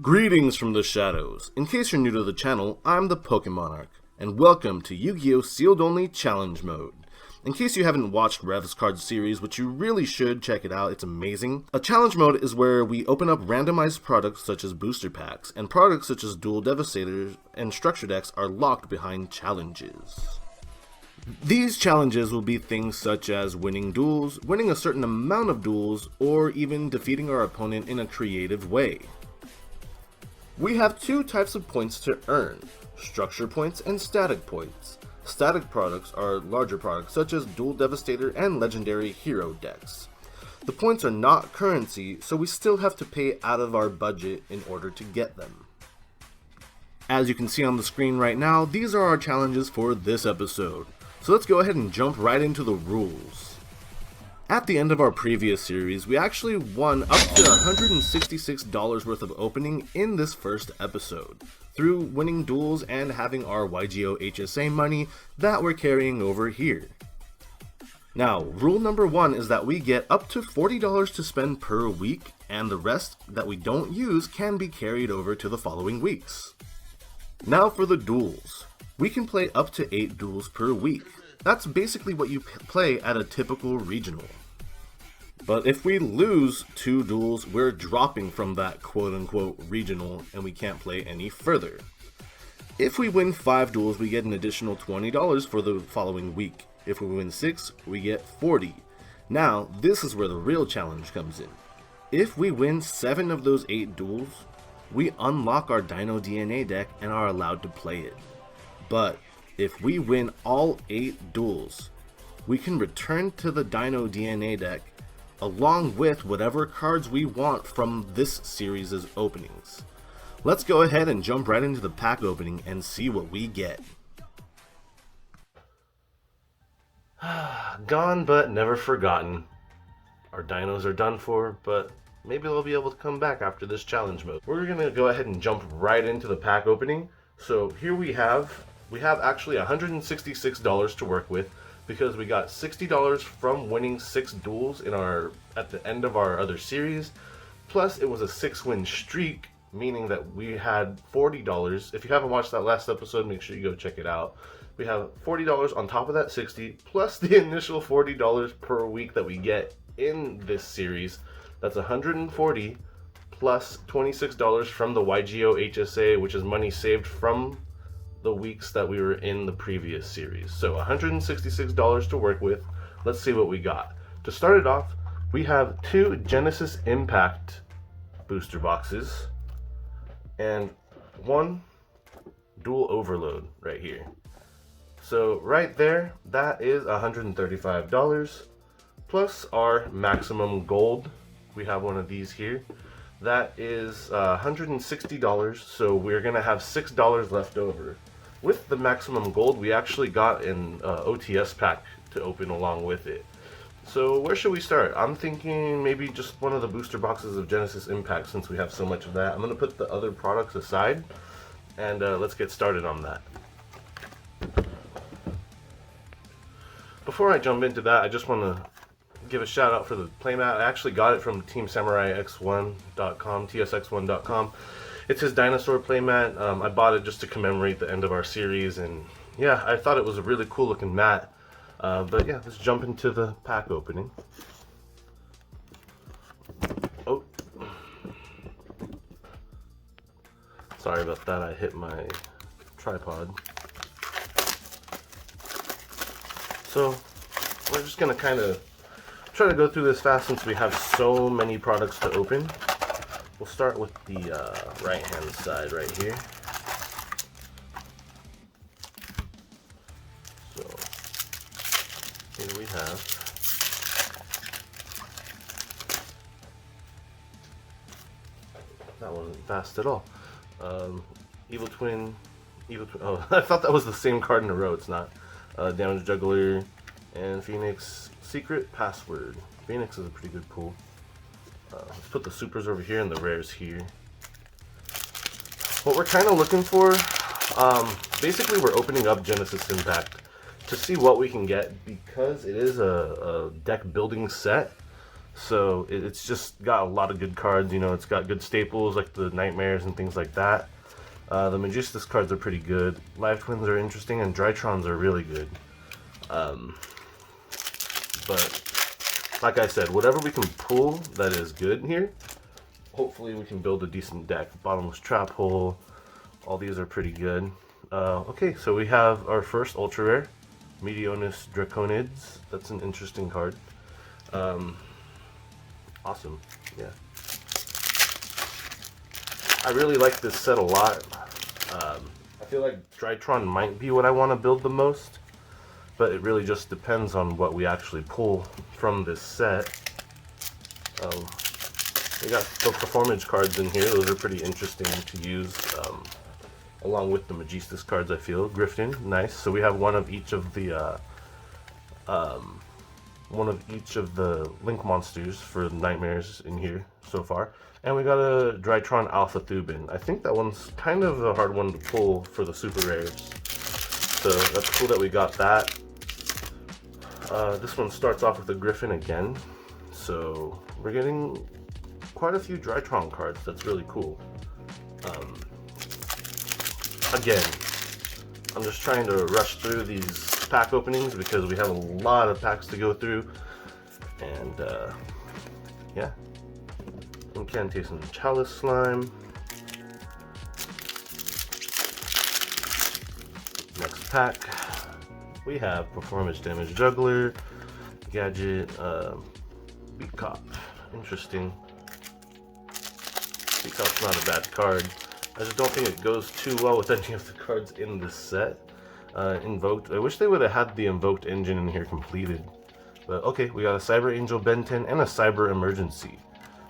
Greetings from the shadows. In case you're new to the channel, I'm the ThePokéMonarch, and welcome to Yu-Gi-Oh! Sealed Only Challenge Mode. In case you haven't watched Rev's card series, which you really should check it out, it's amazing. A challenge mode is where we open up randomized products such as booster packs, and products such as Duel Devastators and structure decks are locked behind challenges. These challenges will be things such as winning duels, winning a certain amount of duels, or even defeating our opponent in a creative way. We have two types of points to earn, structure points and static points. Static products are larger products such as Duel Devastator and Legendary Hero decks. The points are not currency, so we still have to pay out of our budget in order to get them. As you can see on the screen right now, these are our challenges for this episode. So let's go ahead and jump right into the rules. At the end of our previous series, we actually won up to $166 worth of opening in this first episode, through winning duels and having our YGOHSA money that we're carrying over here. Now, rule number one is that we get up to $40 to spend per week, and the rest that we don't use can be carried over to the following weeks. Now for the duels. We can play up to 8 duels per week. That's basically what you play at a typical regional. But if we lose 2 duels, we're dropping from that quote-unquote regional and we can't play any further. If we win 5 duels, we get an additional $20 for the following week. If we win 6, we get $40. Now, this is where the real challenge comes in. If we win 7 of those 8 duels, we unlock our Dino DNA deck and are allowed to play it. But if we win all 8 duels, we can return to the Dino DNA deck along with whatever cards we want from this series' openings. Let's go ahead and jump right into the pack opening and see what we get. Gone but never forgotten. Our dinos are done for, but maybe they'll be able to come back after this challenge mode. We're going to go ahead and jump right into the pack opening. So here we have actually $166 to work with because we got $60 from winning 6 duels at the end of our other series. Plus it was a 6-win streak, meaning that we had $40. If you haven't watched that last episode, make sure you go check it out. We have $40 on top of that 60 plus the initial $40 per week that we get in this series. That's $140 plus $26 from the YGOHSA, which is money saved from the weeks that we were in the previous series. So $166 to work with. Let's see what we got. To start it off, we have 2 Genesis Impact booster boxes and 1 Duel Overload right here. So right there, that is $135 plus our maximum gold. We have one of these here. That is $160, so we're gonna have $6 left over. With the maximum gold, we actually got an OTS pack to open along with it. So where should we start? I'm thinking maybe just one of the booster boxes of Genesis Impact, since we have so much of that. I'm gonna put the other products aside, and let's get started on that. Before I jump into that, I just want to give a shout out for the playmat. I actually got it from TeamSamuraiX1.com, TSX1.com. It's his dinosaur playmat. I bought it just to commemorate the end of our series, and yeah, I thought it was a really cool looking mat. But yeah, let's jump into the pack opening. Oh, sorry about that, I hit my tripod. So we're just gonna kind of try to go through this fast since we have so many products to open. We'll start with the right hand side right here. So here we have that wasn't fast at all. Evil Twin, oh, I thought that was the same card in a row. It's not. Damage Juggler and Phoenix Secret Password. Phoenix is a pretty good pull. Let's put the supers over here and the rares here. What we're kind of looking for, basically we're opening up Genesis Impact to see what we can get because it is a deck building set. So it's just got a lot of good cards. You know, it's got good staples like the Nightmares and things like that. The Magistus cards are pretty good. Live Twins are interesting, and Drytrons are really good. But like I said, whatever we can pull that is good here, hopefully we can build a decent deck. Bottomless Trap Hole, all these are pretty good. Okay, so we have our first ultra rare, Meteonus Draconids. That's an interesting card. Awesome, yeah. I really like this set a lot. I feel like Drytron might be what I want to build the most, but it really just depends on what we actually pull from this set. We got the Performance cards in here. Those are pretty interesting to use, along with the Magistus cards, I feel. Griffin, nice. So we have one of each of the Link monsters for Nightmares in here so far. And we got a Drytron Alpha Thubin. I think that one's kind of a hard one to pull for the super rares. So that's cool that we got that. This one starts off with a Griffin again. So we're getting quite a few Drytron cards. That's really cool. Again, I'm just trying to rush through these pack openings because we have a lot of packs to go through. And yeah. Incantation Chalice Slime. Next pack, we have Performance Damage Juggler, Gadget, Beat Cop. Interesting. Beat Cop's not a bad card. I just don't think it goes too well with any of the cards in this set. Invoked. I wish they would have had the Invoked engine in here completed. But okay, we got a Cyber Angel Ben 10 and a Cyber Emergency.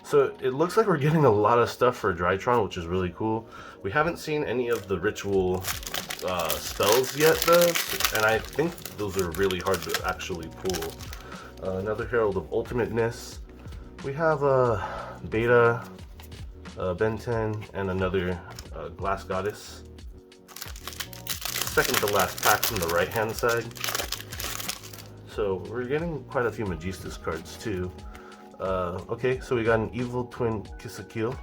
So it looks like we're getting a lot of stuff for Drytron, which is really cool. We haven't seen any of the ritual spells yet though, and I think those are really hard to actually pull. Another Herald of Ultimateness. We have a Beta, Ben 10, and another Glass Goddess. Second to last pack from the right hand side. So we're getting quite a few Magistus cards too. Okay, so we got an Evil Twin Kisakil.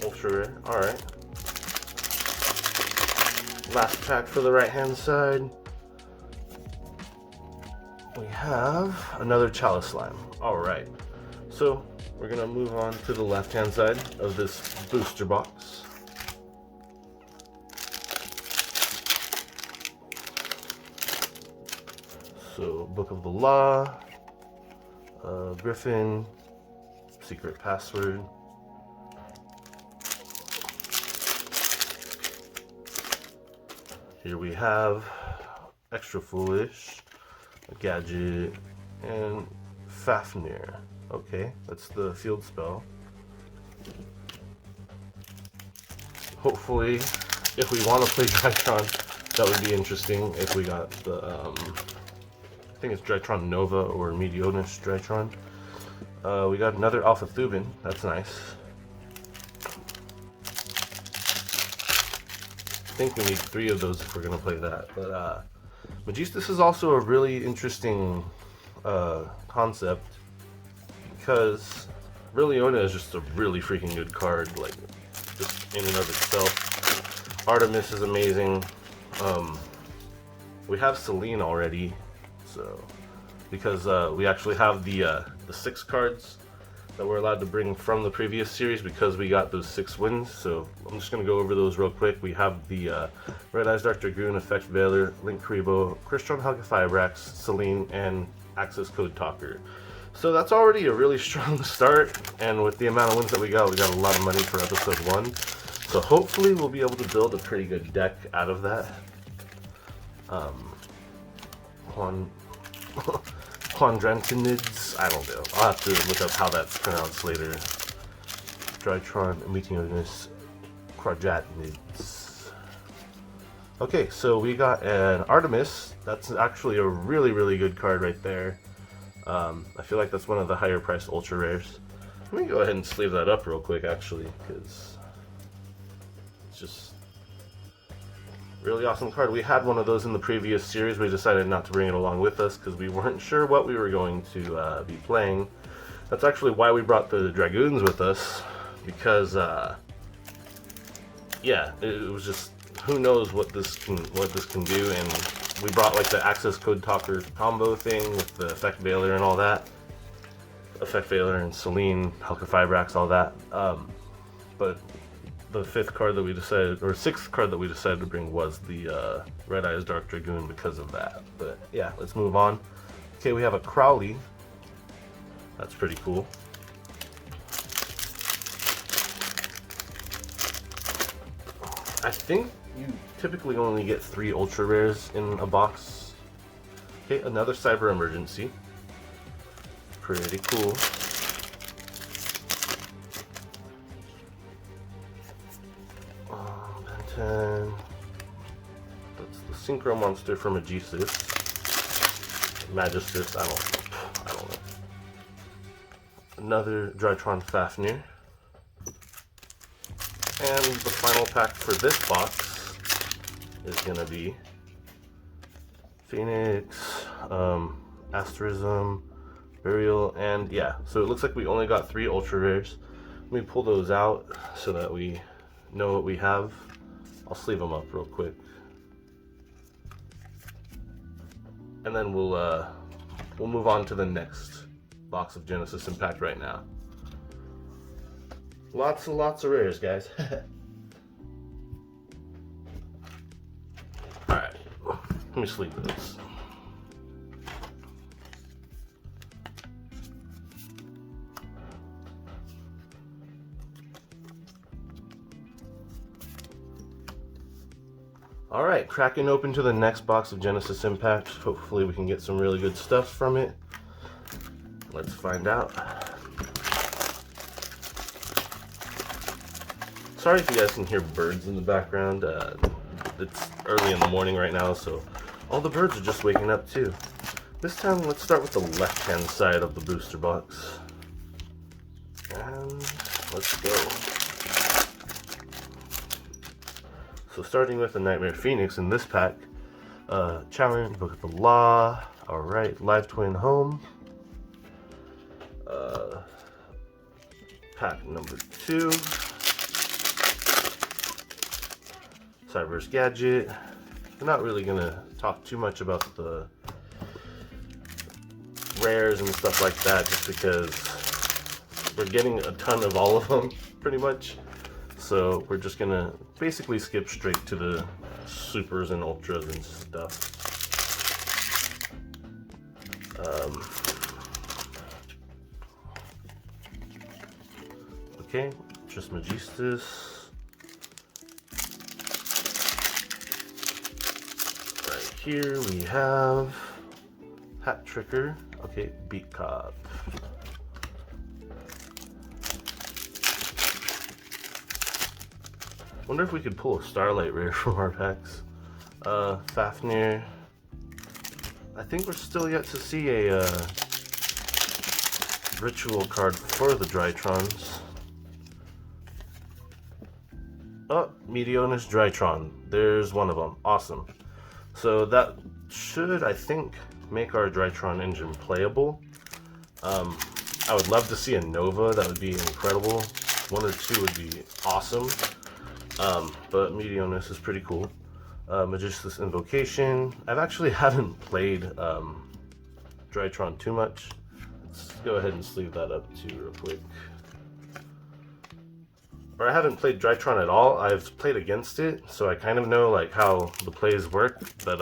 Ultra rare, alright. Last pack for the right hand side. We have another Chalice Slime. Alright. So we're gonna move on to the left hand side of this booster box. So Book of the Law, Griffin, Secret Password. Here we have Extra Foolish, a Gadget, and Fafnir. Okay, that's the field spell. Hopefully, if we want to play Drytron, that would be interesting if we got the, I think it's Drytron Nova or Meteonus Drytron. We got another Alpha Thubin, that's nice. I think we need 3 of those if we're going to play that. But Magistus is also a really interesting concept because Leona is just a really freaking good card, like just in and of itself. Artemis is amazing. We have Celine already, so because we actually have the 6 cards that we're allowed to bring from the previous series because we got those 6 wins. So I'm just going to go over those real quick. We have the Red Eyes Dark Dragoon, Effect Veiler, Link Karibo, Crystron Halkifibrax, Celine, and Access Code Talker. So that's already a really strong start, and with the amount of wins that we got a lot of money for episode 1. So hopefully we'll be able to build a pretty good deck out of that. Quadrantinids, I don't know. I'll have to look up how that's pronounced later. Drytron, Meteonus, Quadrantinids. Okay, so we got an Artemis. That's actually a really, really good card right there. I feel like that's one of the higher priced ultra rares. Let me go ahead and sleeve that up real quick, actually, because it's just Really awesome card. We had one of those in the previous series. We decided not to bring it along with us because we weren't sure what we were going to be playing. That's actually why we brought the Dragoons with us, because yeah, it was just, who knows what this can do. And we brought like the access code talker combo thing with the effect veiler and all that. Effect veiler and Celine, Helka Fibrax, all that. But the fifth card that we decided, or sixth card that we decided to bring was the Red Eyes Dark Dragoon because of that. But yeah, let's move on. Okay, we have a Crowley. That's pretty cool. I think you typically only get 3 ultra rares in a box. Okay, another Cyber Emergency. Pretty cool. Ben 10. That's the Synchro Monster from Magistus. Magistus, I don't know. Another Drytron Fafnir. And the final pack for this box is gonna be Phoenix, Asterism, Burial, and yeah, so it looks like we only got 3 ultra rares. Let me pull those out so that we know what we have. I'll sleeve them up real quick. And then we'll move on to the next box of Genesis Impact right now. Lots and lots of rares, guys. Alright, let me sleeve this. Alright, cracking open to the next box of Genesis Impact. Hopefully we can get some really good stuff from it. Let's find out. Sorry if you guys can hear birds in the background. It's early in the morning right now, so all the birds are just waking up too. This time, let's start with the left-hand side of the booster box. And let's go. So starting with the Nightmare Phoenix in this pack, Challenge, Book of the Law, alright, Live Twin Home, pack number 2, Cyber's Gadget. I'm not really gonna talk too much about the rares and stuff like that, just because we're getting a ton of all of them, pretty much. So we're just gonna basically skip straight to the supers and ultras and stuff. Okay, just Magistus. Right here we have Hat Tricker. Okay, Beat Cop. Wonder if we could pull a Starlight rare from our packs. Fafnir. I think we're still yet to see a ritual card for the Drytrons. Oh, Meteonus Drytron. There's one of them. Awesome. So that should, I think, make our Drytron engine playable. I would love to see a Nova. That would be incredible. 1 or 2 would be awesome. But Meteonus is pretty cool. Magistus Invocation. I've actually haven't played Drytron too much. Let's go ahead and sleeve that up too real quick. Or I haven't played Drytron at all. I've played against it, so I kind of know like how the plays work. But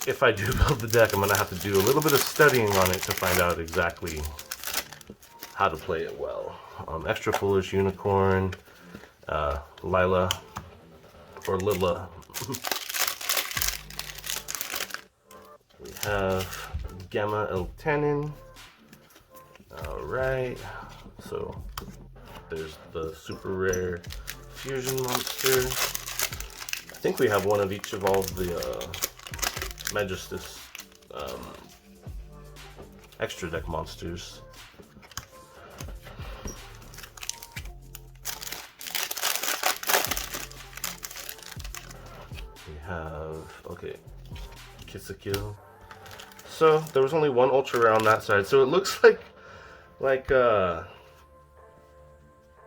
if I do build the deck, I'm gonna have to do a little bit of studying on it to find out exactly how to play it well. Extra Foolish Unicorn, Lila, or Lila. We have Gamma Eltanin. Alright, so there's the super rare fusion monster. I think we have one of each of all the Magistus extra deck monsters. Okay, Kisakil. So there was only one ultra rare on that side, so it looks like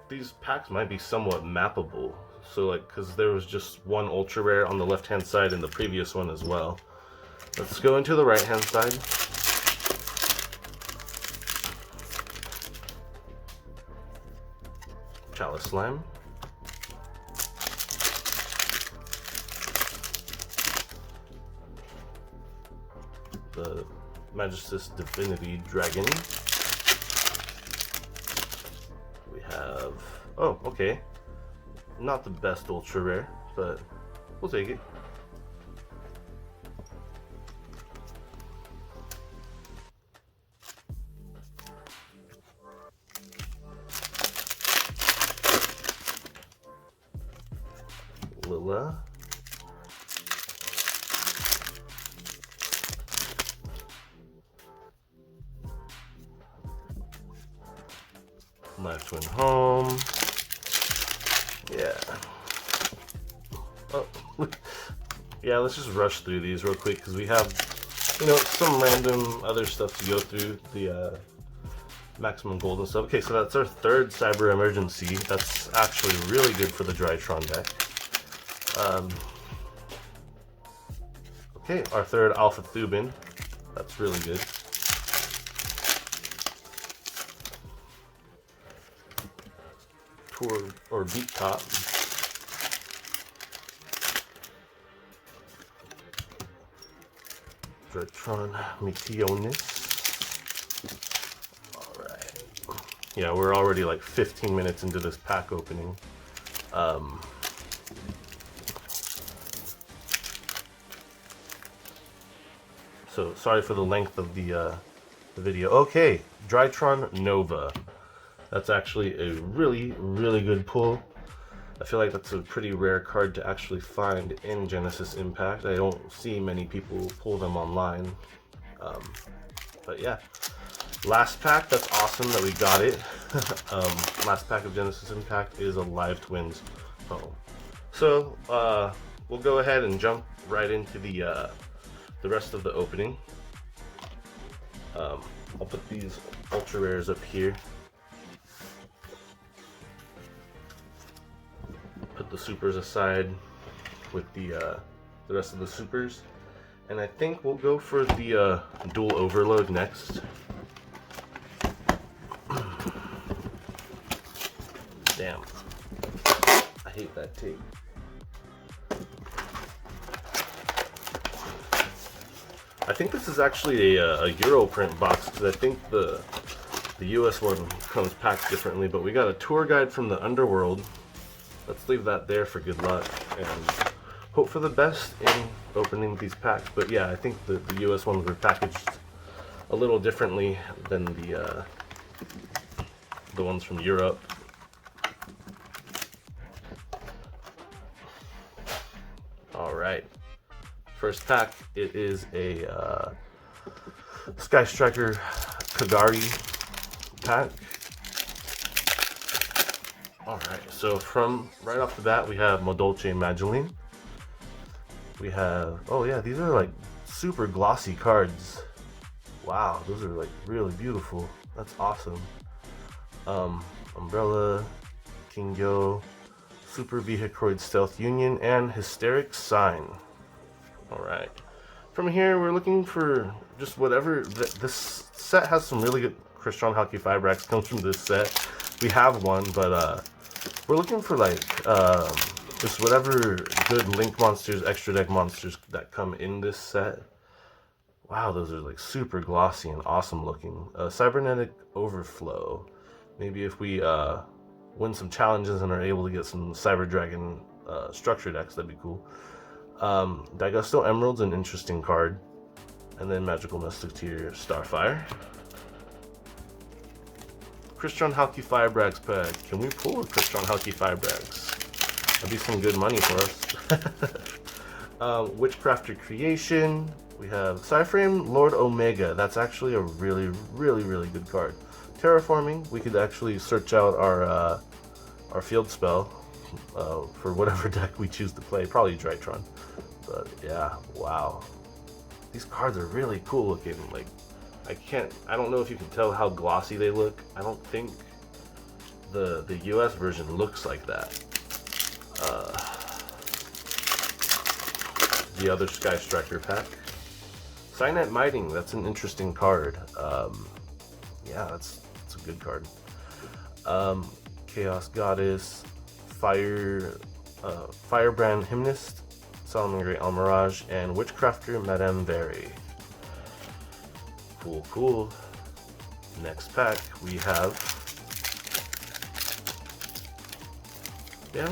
these packs might be somewhat mappable. So like, because there was just one ultra rare on the left hand side in the previous one as well. Let's go into the right hand side. Chalice Slime. The Magistus Divinity Dragon. We have, oh, okay. Not the best ultra rare, but we'll take it. Lilla. Live Twin Home. Yeah. Oh, yeah, let's just rush through these real quick because we have, you know, some random other stuff to go through. The maximum gold and stuff. Okay, so that's our third Cyber Emergency. That's actually really good for the Drytron deck. Okay, our third Alpha Thubin. That's really good. Tour or Beat Top. Drytron Meteonis. Alright. Yeah, we're already like 15 minutes into this pack opening. So sorry for the length of the video. Okay, Drytron Nova. That's actually a really, really good pull. I feel like that's a pretty rare card to actually find in Genesis Impact. I don't see many people pull them online. But yeah, last pack, that's awesome that we got it. Last pack of Genesis Impact is a Live Twins home. So we'll go ahead and jump right into the rest of the opening. I'll put these ultra rares up here. Put the supers aside with the rest of the supers, and I think we'll go for the Duel Overload next. Damn, I hate that tape. I think this is actually a Euro print box because I think the US one comes packed differently, but we got a tour guide from the Underworld. Let's leave that there for good luck and hope for the best in opening these packs. But yeah, I think the US ones were packaged a little differently than the ones from Europe. All right, first pack, it is a Sky Striker Kagari pack. Alright, so from right off the bat we have Modolce Mageline. We have, oh yeah, these are like super glossy cards. Wow, those are like really beautiful. That's awesome. Umbrella, Yugioh, Super Vehicroid Stealth Union, and Hysteric Sign. Alright. From here we're looking for just whatever. This set has some really good Crystron Halki Fibrax comes from this set. We have one, but we're looking for like just whatever good Link monsters, extra deck monsters that come in this set. Wow, those are like super glossy and awesome looking. Cybernetic Overflow. Maybe if we win some challenges and are able to get some Cyber Dragon structure decks, that'd be cool. Daigusto Emerald's an interesting card. And then Magical Musketeer Starfire. Crystron Halki Firebrax pack. Can we pull a Crystron Halki Firebrax? That'd be some good money for us. Witchcrafter Creation. We have Cyframe Lord Omega. That's actually a really, really, really good card. Terraforming. We could actually search out our field spell for whatever deck we choose to play. Probably Drytron. But yeah, wow. These cards are really cool looking. Like, I don't know if you can tell how glossy they look. I don't think the US version looks like that. The other Sky Striker pack. Signet Mighting, that's an interesting card. Yeah, that's a good card. Chaos Goddess, Firebrand Hymnist, Solomon Great Almirage, and Witchcrafter Madame Berry. Cool, cool. Next pack, we haven't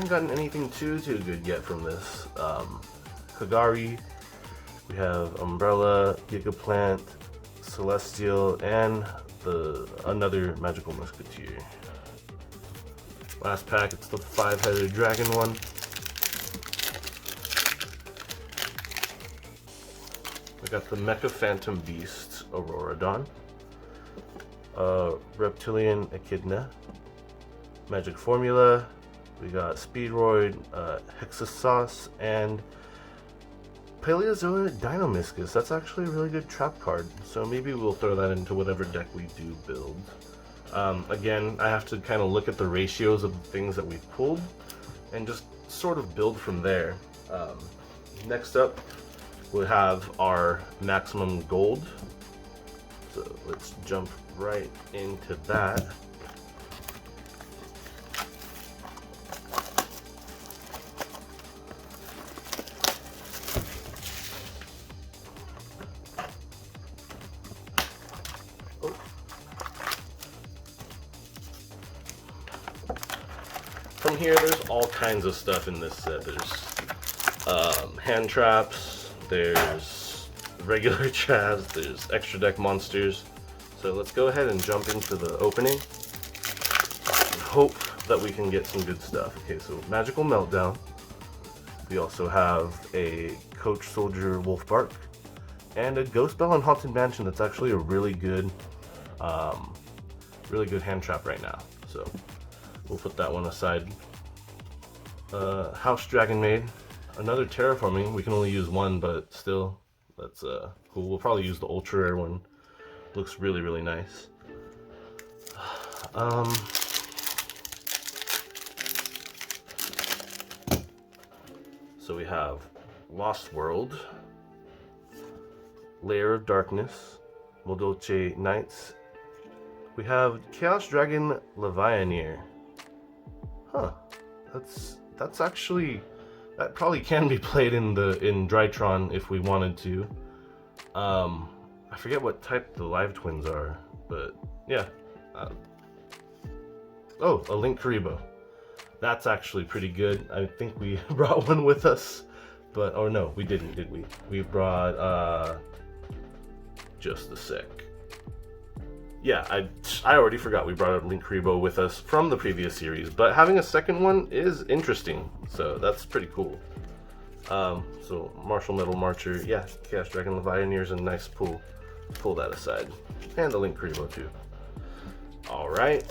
gotten anything too good yet from this. Kagari, we have Umbrella, Gigaplant, Celestial, and another Magical Musketeer. Last pack, it's the 5-headed dragon one. We got the Mecha Phantom Beast, Auroradon, Reptilian Echidna, Magic Formula, we got Speedroid, Hexasauce, and Paleozoic Deinonychus. That's actually a really good trap card, so maybe we'll throw that into whatever deck we do build. Again, I have to kind of look at the ratios of the things that we've pulled and just sort of build from there. Next up, we have our Maximum Gold. So let's jump right into that. From here, there's all kinds of stuff in this set. There's hand traps, there's regular Chaz, there's extra deck monsters. So let's go ahead and jump into the opening and hope that we can get some good stuff. Okay, so Magical Meltdown. We also have a Coach Soldier Wolfbark and a Ghost Bell and Haunted Mansion. That's actually a really good hand trap right now. So we'll put that one aside. House Dragon Maid, another terraforming. We can only use one, but still, that's cool. We'll probably use the ultra rare one. Looks really, really nice. So we have Lost World, Lair of Darkness, Moldoche Knights. We have Chaos Dragon Levianeer. Huh. That's actually, that probably can be played in Drytron if we wanted to. I forget what type the Live Twins are, but yeah. Oh, a Link Karibo. That's actually pretty good. I think we brought one with us, but oh no, we didn't, did we? We brought just a sec. Yeah, I already forgot we brought a Link Karibo with us from the previous series, but having a second one is interesting, so that's pretty cool. So Martial Metal Marcher, yeah, Chaos Dragon Levianeer's a nice pull. Pull that aside. And the Link Karibo too. Alright,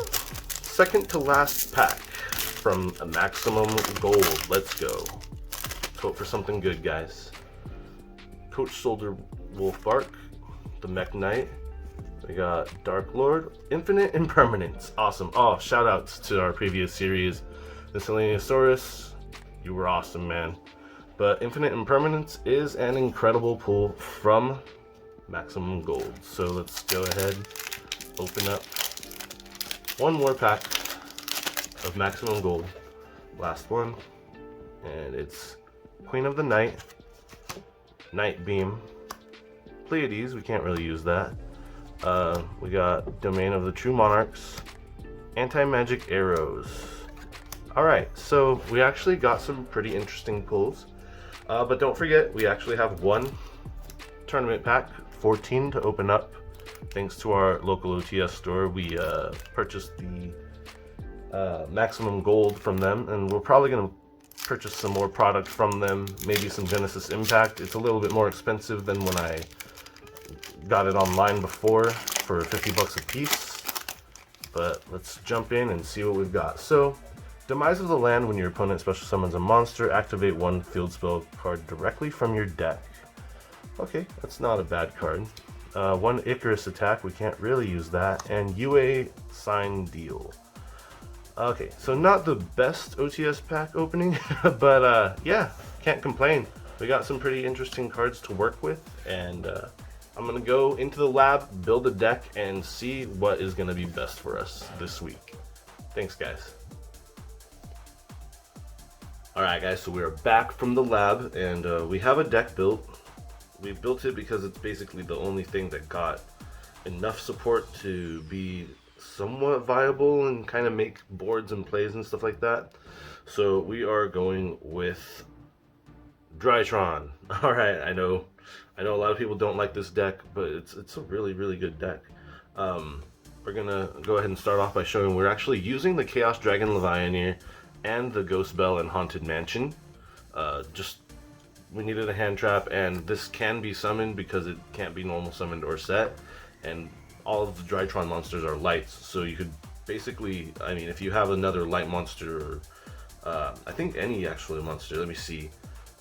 second to last pack from a Maximum Gold. Let's go. Let's hope for something good, guys. Coach Soldier Wolfbark, the Mech Knight. We got Dark Lord, Infinite Impermanence. Awesome. Oh, shout outs to our previous series. Miscellaneousaurus, you were awesome, man. But Infinite Impermanence is an incredible pull from Maximum Gold. So let's go ahead, open up one more pack of Maximum Gold. Last one. And it's Queen of the Night, Night Beam, Pleiades, we can't really use that. We got Domain of the True Monarchs, Anti-Magic Arrows. Alright, so we actually got some pretty interesting pulls. But don't forget, we actually have one tournament pack, 14 to open up. Thanks to our local OTS store, we purchased the Maximum Gold from them, and we're probably going to purchase some more product from them, maybe some Genesis Impact. It's a little bit more expensive than when I got it online before for 50 bucks a piece, but let's jump in and see what we've got. So Demise of the land: when your opponent special summons a monster, activate one field spell card directly from your deck. Okay, that's not a bad card. One Icarus attack, we can't really use that, and UA Sign Deal. Okay, so not the best OTS pack opening, but yeah, can't complain. We got some pretty interesting cards to work with, and I'm gonna go into the lab, build a deck, and see what is gonna be best for us this week. Thanks, guys. Alright guys, so we are back from the lab, and we have a deck built. We built it because it's basically the only thing that got enough support to be somewhat viable and kind of make boards and plays and stuff like that. So we are going with Drytron. Alright, I know a lot of people don't like this deck, but it's a really good deck. We're gonna go ahead and start off by showing we're actually using the Chaos Dragon Levianeer and the Ghost Bell and Haunted Mansion. We needed a hand trap, and this can be summoned because it can't be normal summoned or set, and all of the Drytron monsters are lights, so you could basically, I mean, if you have another light monster, or I think any actually monster, let me see,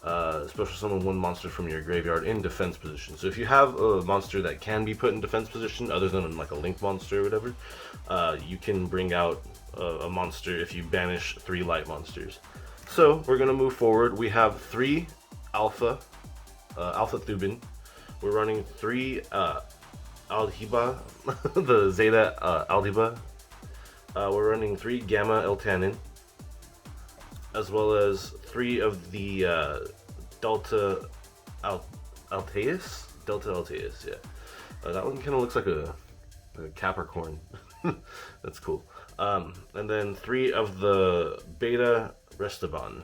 special summon one monster from your graveyard in defense position. So if you have a monster that can be put in defense position, other than like a link monster or whatever, you can bring out a monster if you banish 3 light monsters. So we're gonna move forward. We have 3 Alpha Thubin. We're running 3 Aldiba, the Zeta Aldiba. We're running 3 Gamma Eltanin, as well as 3 of the Delta Alteus? Delta Alteus, yeah. That one kind of looks like a Capricorn. That's cool. And then 3 of the Beta Restaban.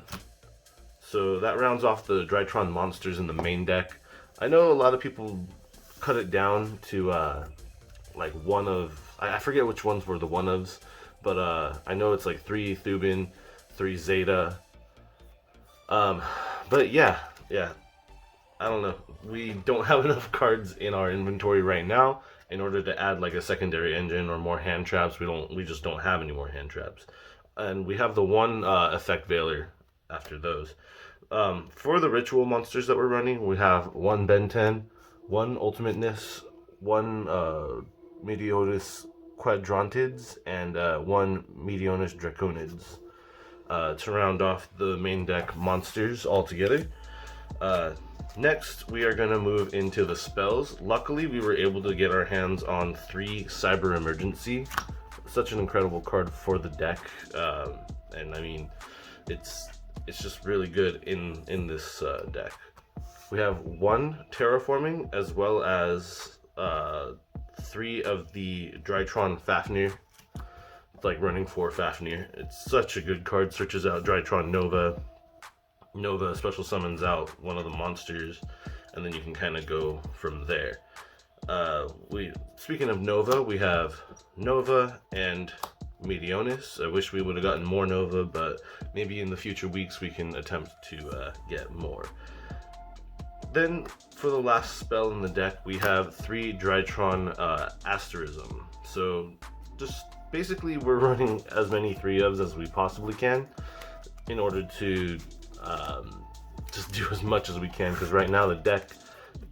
So that rounds off the Drytron monsters in the main deck. I know a lot of people cut it down to like one of, I forget which ones were the one-ofs, but I know it's like 3 Thubin, 3 Zeta. But yeah, I don't know. We don't have enough cards in our inventory right now in order to add like a secondary engine or more hand traps. We just don't have any more hand traps. And we have the one effect Veiler after those. For the ritual monsters that we're running, we have 1 Ben 10, 1 Ultimate Nis, 1 Meteoris Quadrantids, and 1 Meteonis Draconids to round off the main deck monsters altogether. Next, we are going to move into the spells. Luckily, we were able to get our hands on 3 Cyber Emergency. Such an incredible card for the deck, and I mean, it's just really good in this deck. We have 1 Terraforming, as well as 3 of the Drytron Fafnir. It's like running 4 Fafnir. It's such a good card. Searches out Drytron Nova. Nova special summons out one of the monsters, and then you can kind of go from there. Speaking of Nova, we have Nova and Meteonis. I wish we would have gotten more Nova, but maybe in the future weeks we can attempt to get more. Then, for the last spell in the deck, we have 3 Drytron Asterism. So, just basically we're running as many 3-ofs as we possibly can in order to just do as much as we can, because right now the deck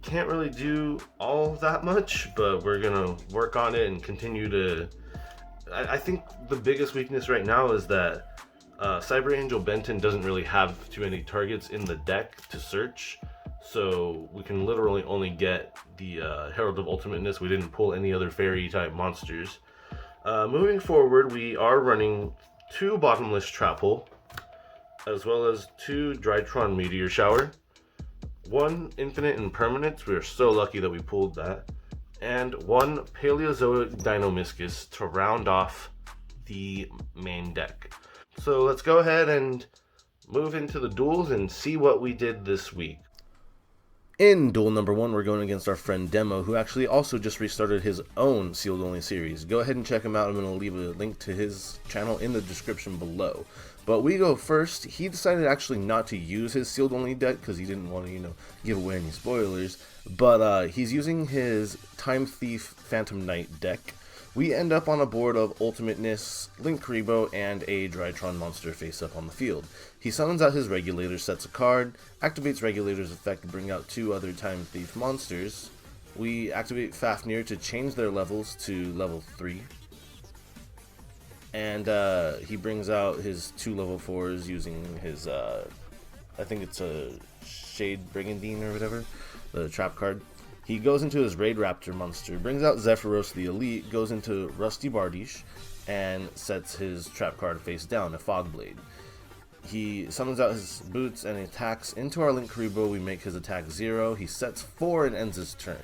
can't really do all that much, but we're gonna work on it and continue to. I think the biggest weakness right now is that Cyber Angel Benton doesn't really have too many targets in the deck to search, so we can literally only get the Herald of Ultimateness. We didn't pull any other fairy type monsters. Moving forward, we are running 2 Bottomless Trap Hole, as well as 2 Drytron Meteor Shower, 1 Infinite Impermanence, we are so lucky that we pulled that, and 1 Paleozoic Dinomischus to round off the main deck. So let's go ahead and move into the duels and see what we did this week. In duel number 1, we're going against our friend Demo, who actually also just restarted his own sealed only series. Go ahead and check him out. I'm going to leave a link to his channel in the description below. But we go first. He decided actually not to use his sealed only deck because he didn't want to, give away any spoilers. But he's using his Time Thief Phantom Knight deck. We end up on a board of Ultimateness, Linkuriboh, and a Drytron monster face up on the field. He summons out his Regulator, sets a card, activates Regulator's effect to bring out 2 other Time Thief monsters. We activate Fafnir to change their levels to level 3. And he brings out his 2 level 4s using his, I think it's a Shade Brigandine or whatever, the trap card. He goes into his Raid Raptor monster, brings out Zephyros the Elite, goes into Rusty Bardiche, and sets his trap card face down, a Fogblade. He summons out his boots and attacks into our Linkuriboh. We make his attack 0. He sets 4 and ends his turn.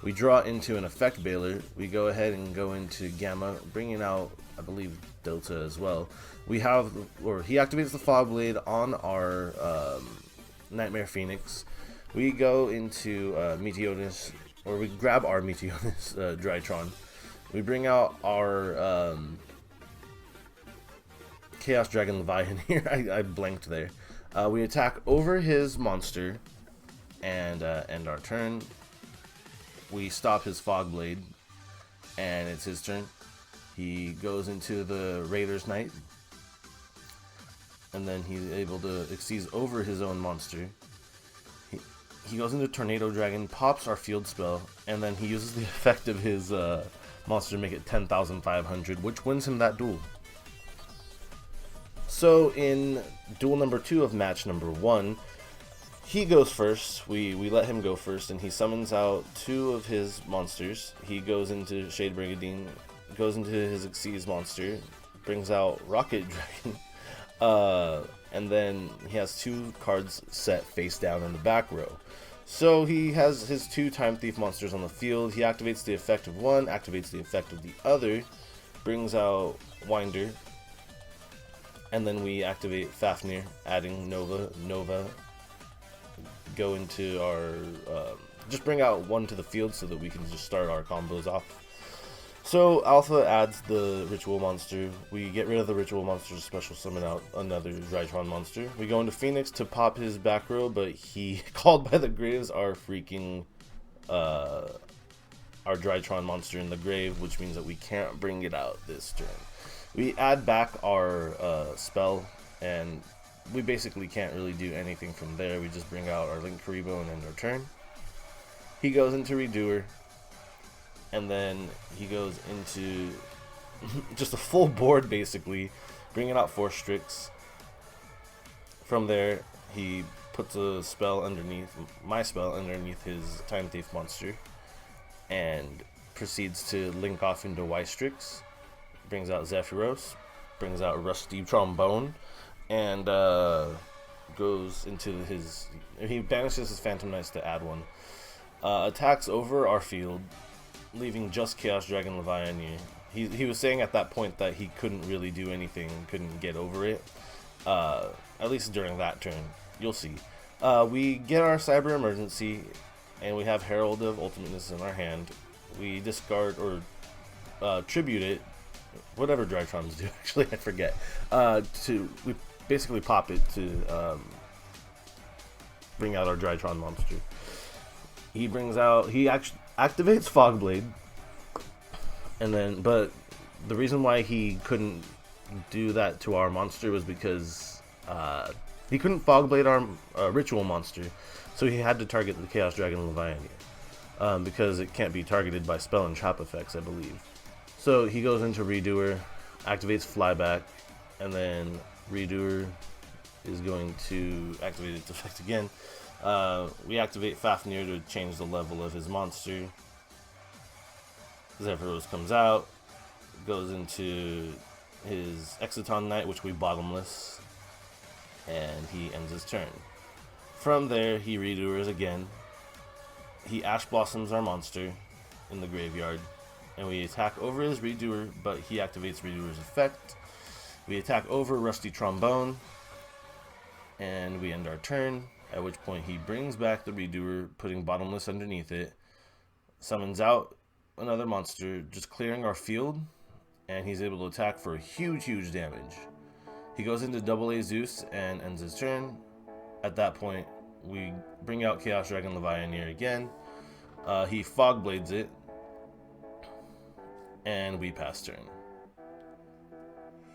We draw into an Effect Bailer. We go ahead and go into Gamma, bringing out, I believe, Delta as well. He activates the Fogblade on our Nightmare Phoenix. We go into Meteonis, or we grab our Meteonis Drytron. We bring out our Chaos Dragon Leviathan here. I blanked there. We attack over his monster and end our turn. We stop his Fogblade, and it's his turn. He goes into the Raider's Knight, and then he's able to seize over his own monster. He goes into Tornado Dragon, pops our field spell, and then he uses the effect of his monster to make it 10,500, which wins him that duel. So in duel number 2 of match number 1, he goes first. We let him go first, and he summons out 2 of his monsters. He goes into Shade Brigandine, goes into his Xyz monster, brings out Rocket Dragon, and then he has 2 cards set face down in the back row. So he has his 2 Time Thief monsters on the field. He activates the effect of one, activates the effect of the other, brings out Winder, and then we activate Fafnir, adding Nova, go into our, just bring out 1 to the field so that we can just start our combos off. So Alpha adds the Ritual monster. We get rid of the Ritual monster to special summon out another Drytron monster. We go into Phoenix to pop his back row, but he called by the graves our freaking our Drytron monster in the grave, which means that we can't bring it out this turn. We add back our spell, and we basically can't really do anything from there. We just bring out our Linkuriboh and end our turn. He goes into Redoer, and then he goes into just a full board, basically, bringing out Force Strix. From there, he puts a spell underneath, my spell underneath his Time Thief monster, and proceeds to link off into Y-Strix. Brings out Zephyros, brings out Rusty Trombone, and goes into his... He banishes his Phantom Knights to add 1. Attacks over our field, leaving just Chaos Dragon Leviathan here. He was saying at that point that he couldn't really do anything, couldn't get over it, at least during that turn. You'll see. We get our Cyber Emergency, and we have Herald of Ultimateness in our hand. We discard, or tribute it, whatever Drytrons do, actually, I forget. We basically pop it to bring out our Drytron monster. He actually activates Fogblade, and then, but the reason why he couldn't do that to our monster was because he couldn't Fogblade our Ritual monster, so he had to target the Chaos Dragon Leviathan, because it can't be targeted by spell and trap effects, I believe. So he goes into Redoer, activates Flyback, and then Redoer is going to activate its effect again. We activate Fafnir to change the level of his monster. Zephyros comes out, goes into his Exciton Knight, which we bottomless, and he ends his turn. From there, he Redoers again. He Ash Blossoms our monster in the graveyard, and we attack over his Redoer, but he activates Redoer's effect. We attack over Rusty Trombone, and we end our turn, at which point he brings back the Redoer, putting bottomless underneath it, summons out another monster, just clearing our field, and he's able to attack for huge damage. He goes into AA Zeus and ends his turn. At that point, we bring out Chaos Dragon Leviathan again. He Fogblades it, and we pass turn.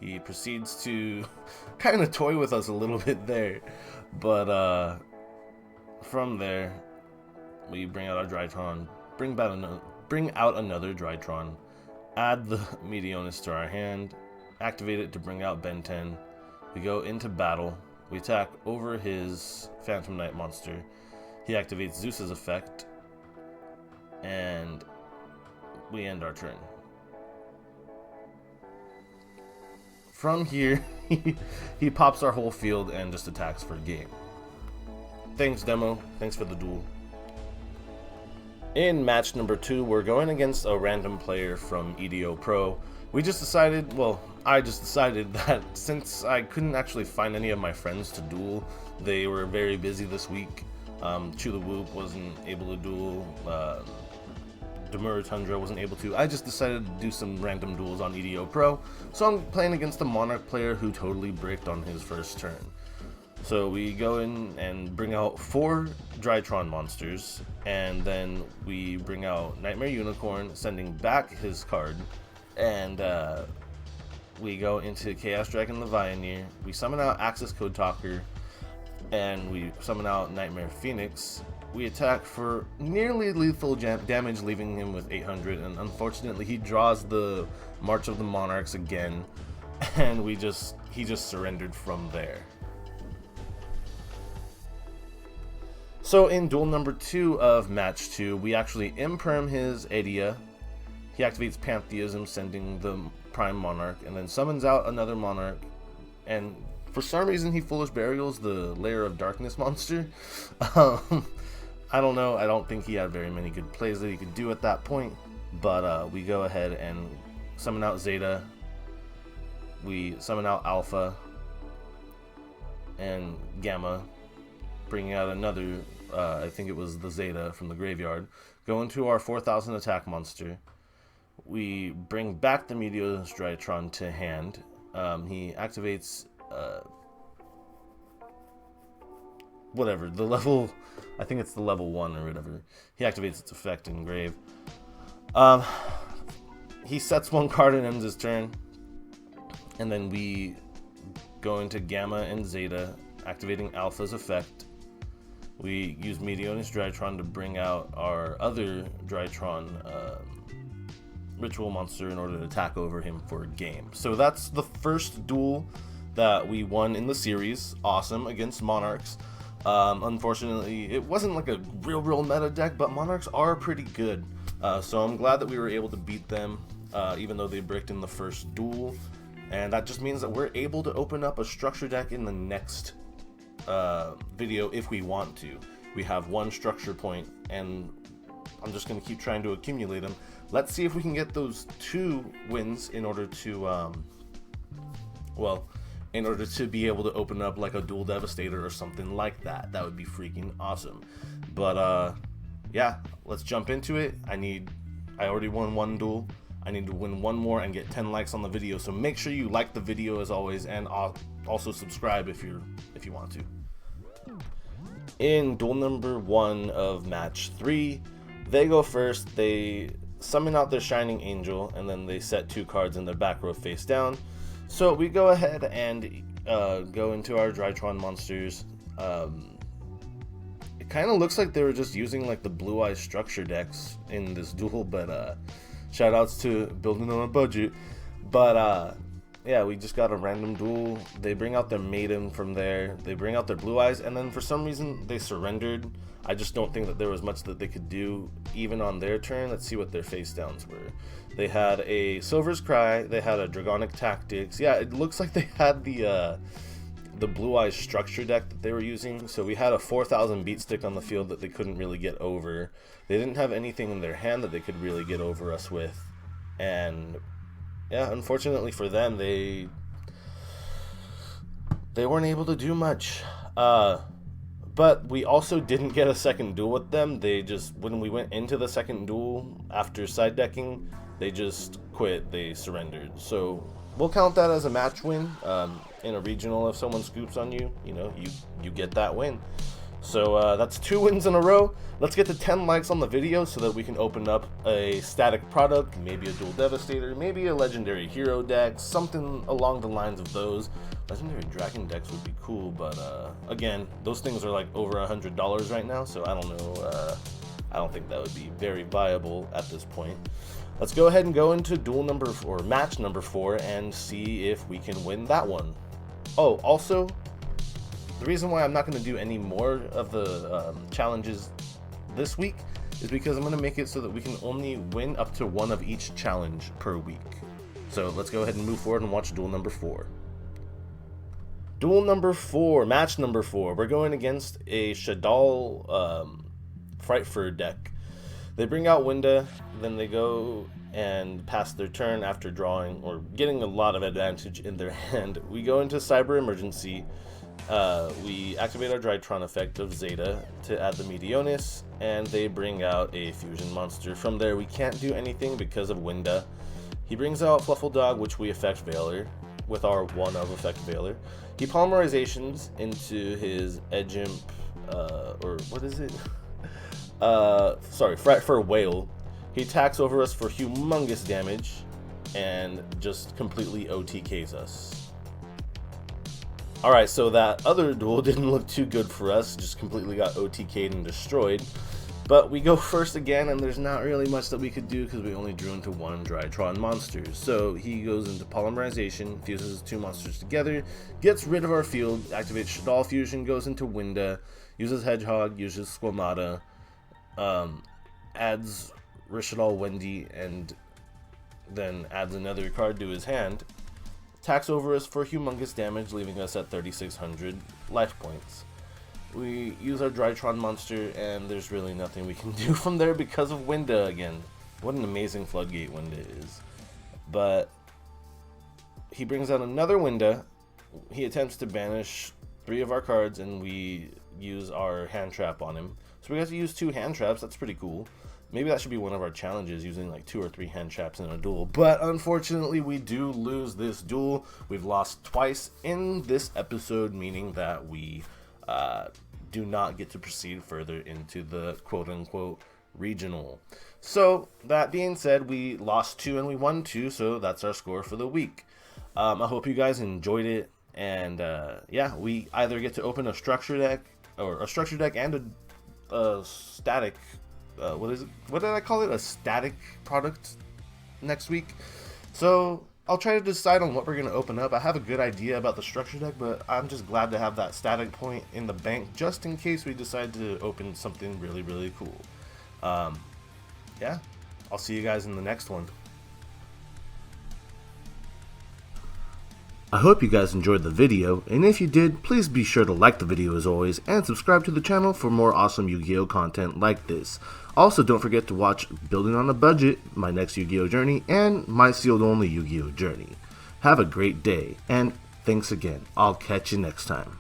He proceeds to kind of toy with us a little bit there, but from there, we bring out our Drytron, bring out another Drytron, add the Meteonis to our hand, activate it to bring out Ben 10. We go into battle. We attack over his Phantom Knight monster. He activates Zeus's effect, and we end our turn. From here, he pops our whole field and just attacks for game. Thanks, Demo. Thanks for the duel. In match number 2, we're going against a random player from Yugioh Pro. I just decided that since I couldn't actually find any of my friends to duel, they were very busy this week. Chew the Whoop wasn't able to duel. Demur Tundra wasn't able to. I just decided to do some random duels on Yugioh Pro. So I'm playing against a Monarch player who totally bricked on his first turn. So we go in and bring out 4 Drytron monsters, and then we bring out Nightmare Unicorn, sending back his card, and we go into Chaos Dragon Levianeer. We summon out Access Code Talker, and we summon out Nightmare Phoenix. We attack for nearly lethal damage, leaving him with 800, and unfortunately he draws the March of the Monarchs again, and he just surrendered from there. So in duel number 2 of match 2, we actually imperm his Adia. He activates Pantheism, sending the Prime Monarch, and then summons out another Monarch, and for some reason he Foolish Burials the Lair of Darkness monster. I don't know, I don't think he had very many good plays that he could do at that point, but we go ahead and summon out Zeta. We summon out Alpha and Gamma, bringing out another, I think it was the Zeta from the graveyard. Go into our 4000 attack monster. We bring back the Meteonis Drytron to hand. He activates whatever, the level, I think it's the level 1 or whatever. He activates its effect in grave. He sets 1 card and ends his turn. And then we go into Gamma and Zeta, activating Alpha's effect. We use Meteonis Drytron to bring out our other Drytron ritual monster in order to attack over him for a game. So that's the first duel that we won in the series. Awesome, against Monarchs. Unfortunately, it wasn't like a real meta deck, but Monarchs are pretty good. So I'm glad that we were able to beat them, even though they bricked in the first duel. And that just means that we're able to open up a structure deck in the next video if we want to. We have 1 structure point, and I'm just going to keep trying to accumulate them. Let's see if we can get those 2 wins in order to, in order to be able to open up like a Duel Devastator or something like that. That would be freaking awesome. But yeah, let's jump into it. I already won 1 duel. I need to win 1 more and get 10 likes on the video. So make sure you like the video as always, and also subscribe if you want to. In duel number 1 of match 3, they go first. They summon out their Shining Angel, and then they set 2 cards in their back row face down. So we go ahead and go into our Drytron monsters. It kind of looks like they were just using like the Blue Eyes structure decks in this duel, but shout outs to building on a budget. But yeah, we just got a random duel. They bring out their Maiden from there. They bring out their Blue Eyes, and then for some reason they surrendered. I just don't think that there was much that they could do even on their turn. Let's see what their face downs were. They had a Silver's Cry. They had a Dragonic Tactics. Yeah, it looks like they had the Blue Eyes structure deck that they were using. So we had a 4000 beat stick on the field that they couldn't really get over. They didn't have anything in their hand that they could really get over us with. And yeah, unfortunately for them, they weren't able to do much. But we also didn't get a second duel with them. They just, when we went into the second duel after side decking, they just quit. They surrendered. So we'll count that as a match win. In a regional, if someone scoops on you, you know, you get that win. So that's 2 wins in a row. Let's get to 10 likes on the video so that we can open up a static product, maybe a Duel Devastator, maybe a Legendary Hero deck, something along the lines of those. Legendary Dragon decks would be cool, but again, those things are like over $100 right now, so I don't know. I don't think that would be very viable at this point. Let's go ahead and go into match number 4 and see if we can win that one. Oh, also, the reason why I'm not going to do any more of the challenges this week is because I'm going to make it so that we can only win up to 1 of each challenge per week. So let's go ahead and move forward and watch duel number 4. Duel number 4, match number 4. We're going against a Shaddoll Frightfur deck. They bring out Winda, then they go and pass their turn after drawing or getting a lot of advantage in their hand. We go into Cyber Emergency. We activate our Drytron effect of Zeta to add the Meteonis, and they bring out a fusion monster. From there, we can't do anything because of Winda. He brings out Fluffledog, which we effect Veiler with our 1-of effect Veiler. He polymerizations into his Edgimp, or what is it? Frightfur Whale. He attacks over us for humongous damage and just completely OTKs us. Alright, so that other duel didn't look too good for us, just completely got OTK'd and destroyed. But we go first again, and there's not really much that we could do because we only drew into 1 Drytron monsters. So he goes into Polymerization, fuses 2 monsters together, gets rid of our field, activates Shaddoll Fusion, goes into Winda, uses Hedgehog, uses Squamata, adds Rishadal Wendy, and then adds another card to his hand. Attacks over us for humongous damage, leaving us at 3,600 life points. We use our Drytron monster, and there's really nothing we can do from there because of Winda again. What an amazing floodgate Winda is. But he brings out another Winda. He attempts to banish 3 of our cards, and we use our hand trap on him. So we have to use 2 hand traps. That's pretty cool. Maybe that should be one of our challenges, using like 2 or 3 hand traps in a duel. But unfortunately, we do lose this duel. We've lost twice in this episode, meaning that we do not get to proceed further into the quote-unquote regional. So that being said, we lost 2 and we won 2, so that's our score for the week. I hope you guys enjoyed it, and yeah, we either get to open a structure deck and a static what did I call it, a static product next week. So I'll try to decide on what we're going to open up. I have a good idea about the structure deck, but I'm just glad to have that static point in the bank just in case we decide to open something really, really cool. Yeah, I'll see you guys in the next one. I hope you guys enjoyed the video, and if you did, please be sure to like the video as always, and subscribe to the channel for more awesome Yu-Gi-Oh content like this. Also, don't forget to watch Building on a Budget, my next Yu-Gi-Oh journey, and my sealed only Yu-Gi-Oh journey. Have a great day, and thanks again. I'll catch you next time.